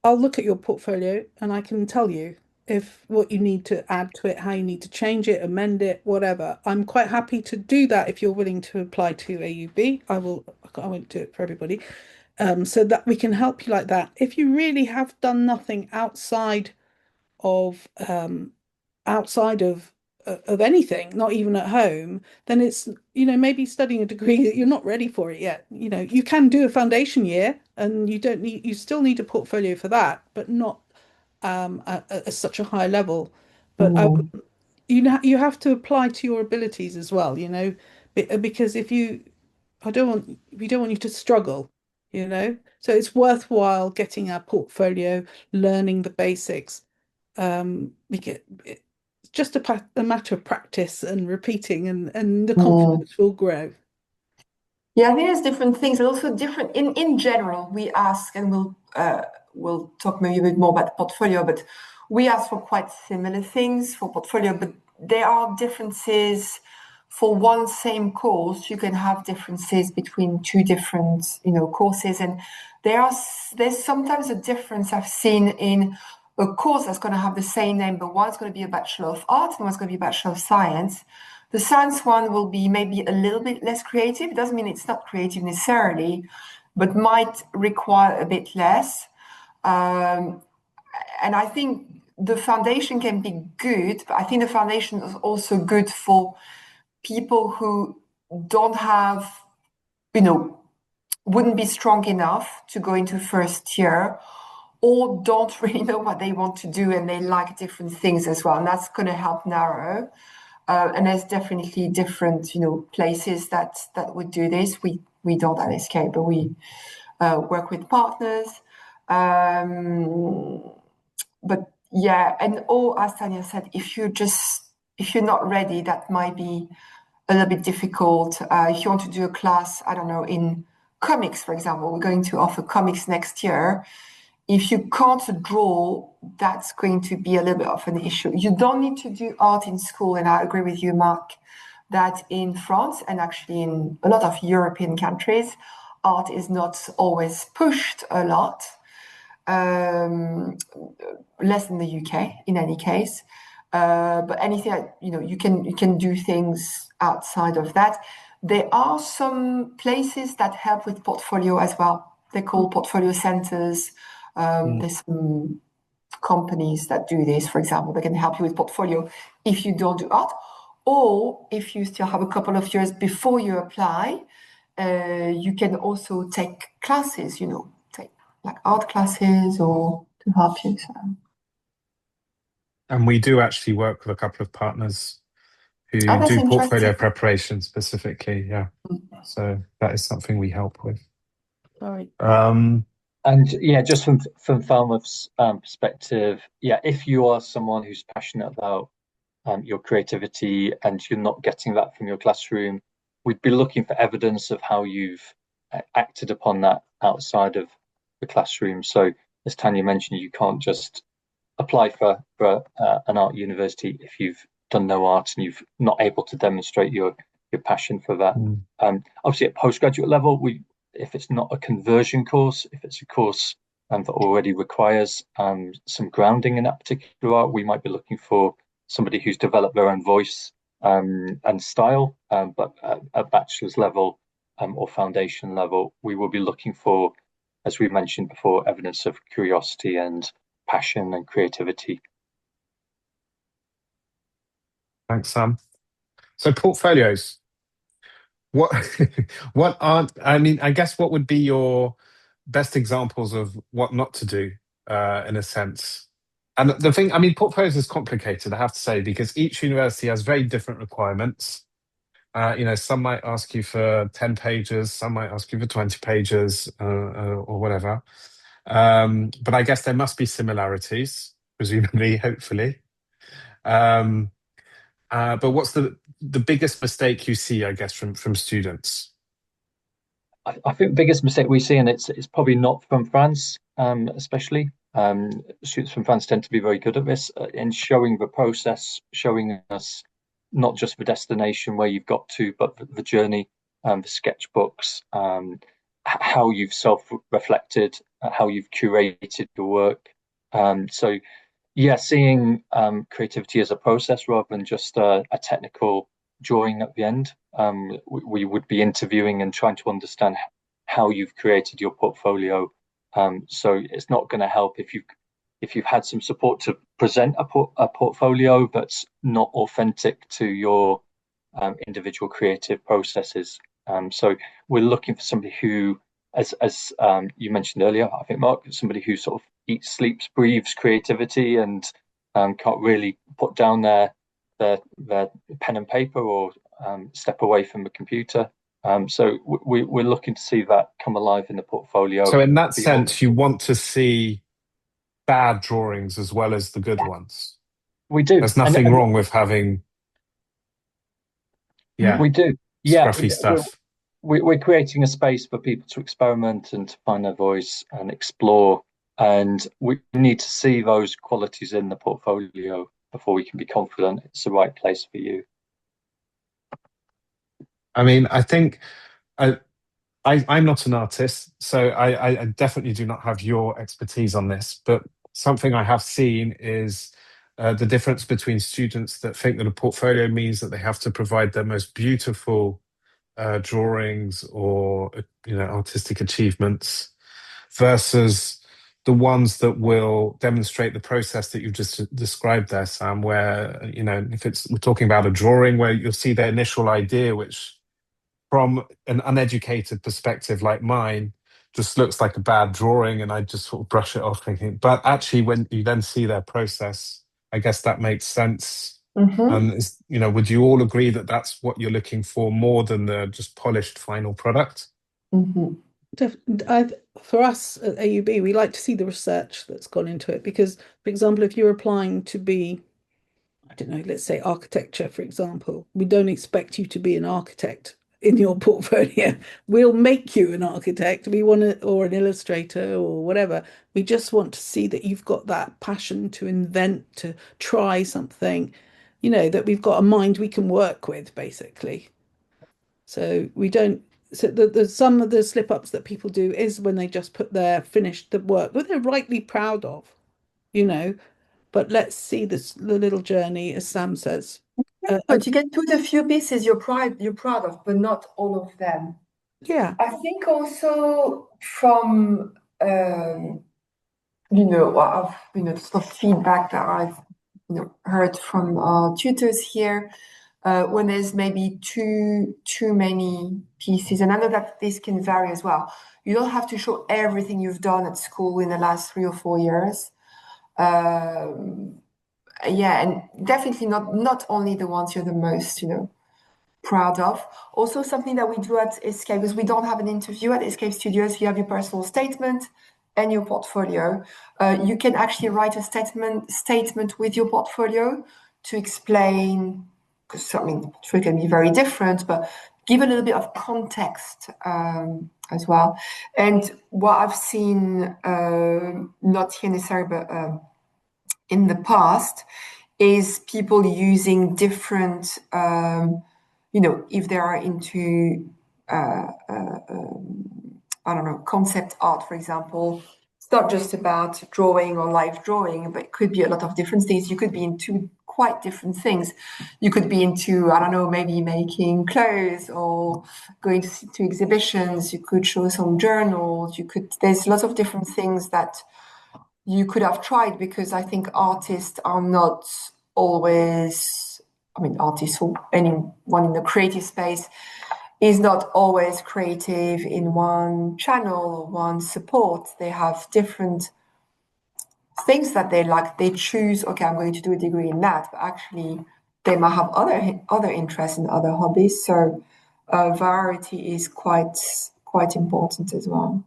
I'll look at your portfolio and I can tell you if what you need to add to it, how you need to change it, amend it, whatever. I'm quite happy to do that if you're willing to apply to AUB. I won't do it for everybody. So that we can help you like that. If you really have done nothing of outside of of anything, not even at home, then it's, maybe studying a degree that you're not ready for it yet. You can do a foundation year and you still need a portfolio for that, but not at such a high level. But Mm. you have to apply to your abilities as well, because we don't want you to struggle, So it's worthwhile getting a portfolio, learning the basics. It's just a matter of practice and repeating, and the Mm. confidence will grow. Yeah, I think there's different things, but also different in general. We ask, and we'll talk maybe a bit more about the portfolio, but we ask for quite similar things for portfolio, but there are differences for one same course. You can have differences between two different, courses, and there's sometimes a difference I've seen in a course that's going to have the same name, but one's going to be a Bachelor of Arts and one's going to be a Bachelor of Science. The science one will be maybe a little bit less creative. It doesn't mean it's not creative necessarily, but might require a bit less. And I think the foundation can be good, but I think the foundation is also good for people who don't have, wouldn't be strong enough to go into first year or don't really know what they want to do and they like different things as well. And that's going to help narrow. And there's definitely different, places that would do this. We don't at Escape, but we work with partners. But yeah, and as Tanya said, if you're not ready, that might be a little bit difficult. If you want to do a class, I don't know, in comics, for example, we're going to offer comics next year. If you can't draw, that's going to be a little bit of an issue. You don't need to do art in school, and I agree with you, Mark, that in France and actually in a lot of European countries, art is not always pushed a lot, less in the UK in any case. But anything that, you can do things outside of that. There are some places that help with portfolio as well. They're called portfolio centers. There's some companies that do this, for example, they can help you with portfolio if you don't do art, or if you still have a couple of years before you apply, you can also take classes, take like art classes or to help you. So. And we do actually work with a couple of partners who That's do portfolio interesting. preparation specifically. Yeah. So that is something we help with. Sorry. And yeah, just from Falmouth's perspective, yeah, if you are someone who's passionate about your creativity and you're not getting that from your classroom, we'd be looking for evidence of how you've acted upon that outside of the classroom. So as Tanya mentioned, you can't just apply for an art university if you've done no art and you've not able to demonstrate your passion for that. Obviously at postgraduate level, if it's not a conversion course, if it's a course that already requires some grounding in that particular art, we might be looking for somebody who's developed their own voice and style. But at bachelor's level or foundation level, we will be looking for, as we mentioned before, evidence of curiosity and passion and creativity. Thanks, Sam. So portfolios. What I guess what would be your best examples of what not to do, in a sense? And the thing, portfolios is complicated, I have to say, because each university has very different requirements. Some might ask you for 10 pages, some might ask you for 20 pages, or whatever. But I guess there must be similarities, presumably, hopefully. But what's the biggest mistake you see, I guess, from students? I think the biggest mistake we see, and it's probably not from France, especially. Students from France tend to be very good at this in showing the process, showing us not just the destination where you've got to, but the journey, the sketchbooks, how you've self-reflected, how you've curated your work. So, yeah, seeing creativity as a process rather than just a technical drawing at the end. We would be interviewing and trying to understand how you've created your portfolio. So it's not going to help if you've if you've had some support to present a portfolio that's not authentic to your individual creative processes. So we're looking for somebody who, as you mentioned earlier, I think, Mark, somebody who sort of eats, sleeps, breathes creativity and can't really put down their pen and paper or step away from the computer. So we're looking to see that come alive in the portfolio. So in that sense, you want to see bad drawings as well as the good ones. We do. There's nothing wrong with having, we do. Yeah, scruffy stuff. We're creating a space for people to experiment and to find their voice and explore. And we need to see those qualities in the portfolio before we can be confident it's the right place for you. I mean, I think I'm not an artist, so I definitely do not have your expertise on this, but something I have seen is the difference between students that think that a portfolio means that they have to provide their most beautiful drawings or artistic achievements versus the ones that will demonstrate the process that you've just described there, Sam, where, if we're talking about a drawing where you'll see their initial idea, which from an uneducated perspective like mine, just looks like a bad drawing and I just sort of brush it off thinking, but actually when you then see their process, I guess that makes sense. Mm-hmm. Would you all agree that that's what you're looking for more than the just polished final product? Mm-hmm. For us at AUB, we like to see the research that's gone into it because, for example, if you're applying to be, I don't know, let's say architecture, for example, we don't expect you to be an architect in your portfolio. We'll make you an architect. We want to, or an illustrator or whatever. We just want to see that you've got that passion to invent, to try something, that we've got a mind we can work with, basically. So we don't. So the some of the slip ups that people do is when they just put their finished the work that they're rightly proud of, But let's see the little journey, as Sam says. But you can put a few pieces you're proud of, but not all of them. Yeah. I think also from sort of feedback that I've heard from our tutors here, when there's maybe too many pieces, and I know that this can vary as well. You don't have to show everything you've done at school in the last 3 or 4 years. Yeah, and definitely not only the ones you're the most, proud of. Also, something that we do at Escape, because we don't have an interview at Escape Studios, you have your personal statement and your portfolio. You can actually write a statement with your portfolio to explain, because the portfolio can be very different, but give a little bit of context as well. And what I've seen, not here necessarily, but in the past, is people using different, if they are into, concept art, for example. It's not just about drawing or live drawing, but it could be a lot of different things. You could be into quite different things. You could be into, maybe making clothes or going to exhibitions. You could show some journals. There's lots of different things that you could have tried, because I think artists are not always, artists or anyone in the creative space is not always creative in one channel or one support. They have different things that they like. They choose, okay, I'm going to do a degree in that, but actually they might have other interests and other hobbies. So variety is quite important as well.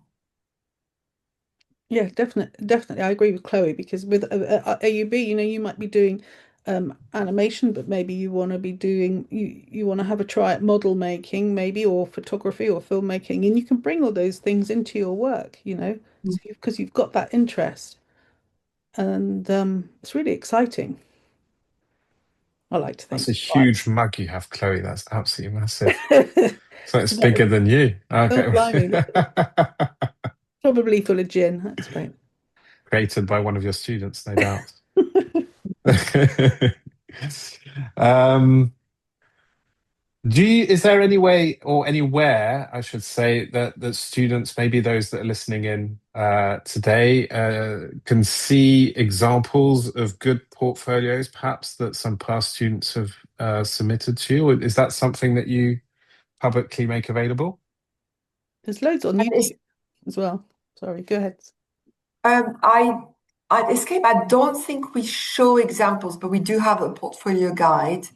Yeah, definitely. I agree with Chloe, because with AUB, you might be doing animation, but maybe you want to be doing you want to have a try at model making, maybe, or photography or filmmaking, and you can bring all those things into your work, because you've got that interest, and it's really exciting. I like to think. That's a huge mug you have, Chloe. That's absolutely massive. Right. So it's bigger than you. Okay. Oh, blimey, probably full of gin. That's great. Created by one of your students, no doubt. Is there any way or anywhere, I should say, that students, maybe those that are listening in, today can see examples of good portfolios, perhaps, that some past students have submitted to you? Is that something that you publicly make available? There's loads on YouTube as well. Sorry, go ahead. At Escape, I don't think we show examples, but we do have a portfolio guide,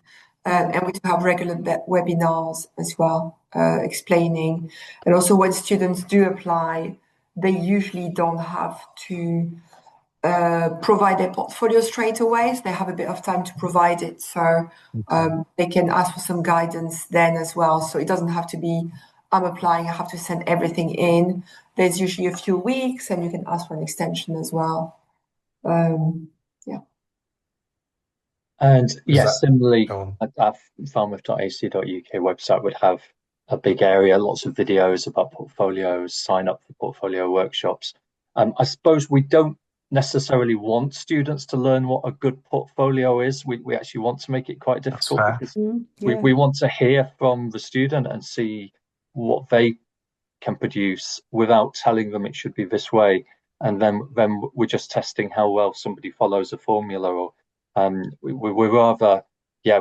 and we do have regular webinars as well, explaining. And also, when students do apply, they usually don't have to provide their portfolio straight away. So they have a bit of time to provide it. So they can ask for some guidance then as well. So it doesn't have to be, I'm applying, I have to send everything in. There's usually a few weeks, and you can ask for an extension as well. Yeah. And yes, similarly, Go on. our falmouth.ac.uk website would have a big area, lots of videos about portfolios, sign up for portfolio workshops. I suppose we don't necessarily want students to learn what a good portfolio is. We actually want to make it quite difficult because we want to hear from the student and see what they can produce without telling them it should be this way. And then we're just testing how well somebody follows a formula, or we're rather,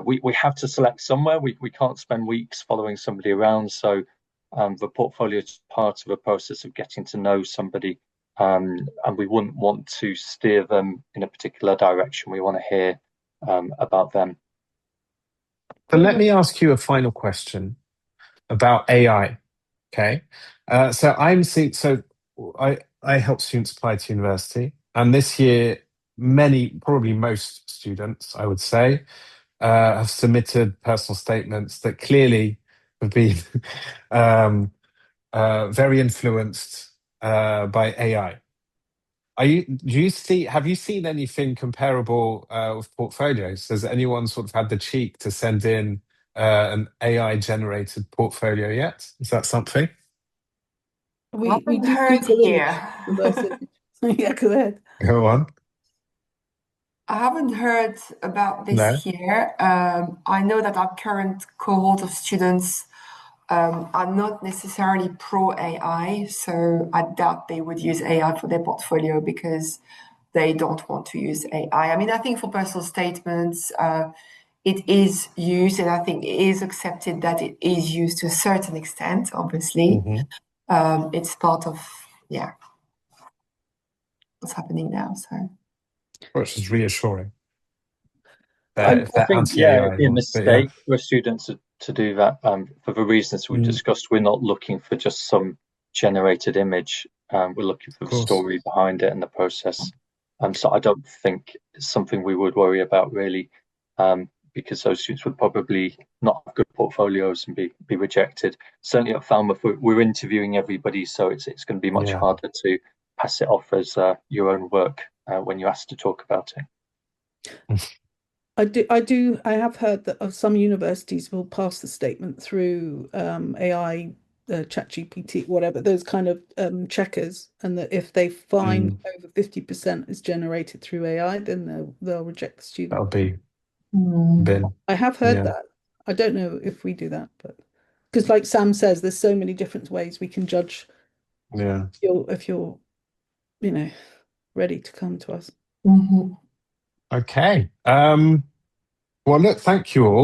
we have to select somewhere. We can't spend weeks following somebody around. So the portfolio is part of a process of getting to know somebody, and we wouldn't want to steer them in a particular direction. We want to hear about them. So let me ask you a final question about AI. Okay, so I help students apply to university, and this year, probably most students, I would say, have submitted personal statements that clearly have been very influenced by AI. Have you seen anything comparable with portfolios? Has anyone sort of had the cheek to send in an AI-generated portfolio yet? Is that something? We do heard Google here. Yeah, go ahead. Go on. I haven't heard about this No. here. I know that our current cohort of students are not necessarily pro AI, so I doubt they would use AI for their portfolio because they don't want to use AI. I mean, I think for personal statements, it is used, and I think it is accepted that it is used to a certain extent, obviously. It's part of, what's happening now, so. Which is reassuring. I If they're think, anti-AI, it'd be a mistake for students to do that for the reasons we discussed. We're not looking for just some generated image. We're looking for the story behind it and the process. So I don't think it's something we would worry about really, because those students would probably not have good portfolios and be rejected. Certainly at Falmouth, we're interviewing everybody, so it's going to be much harder to pass it off as your own work when you're asked to talk about it. I have heard that some universities will pass the statement through AI, ChatGPT, whatever, those kind of checkers, and that if they find over 50% is generated through AI, then they'll reject the student. That'll be bin. I have heard that. I don't know if we do that, but because like Sam says, there's so many different ways we can judge if you're ready to come to us. Okay. Well, look, thank you all.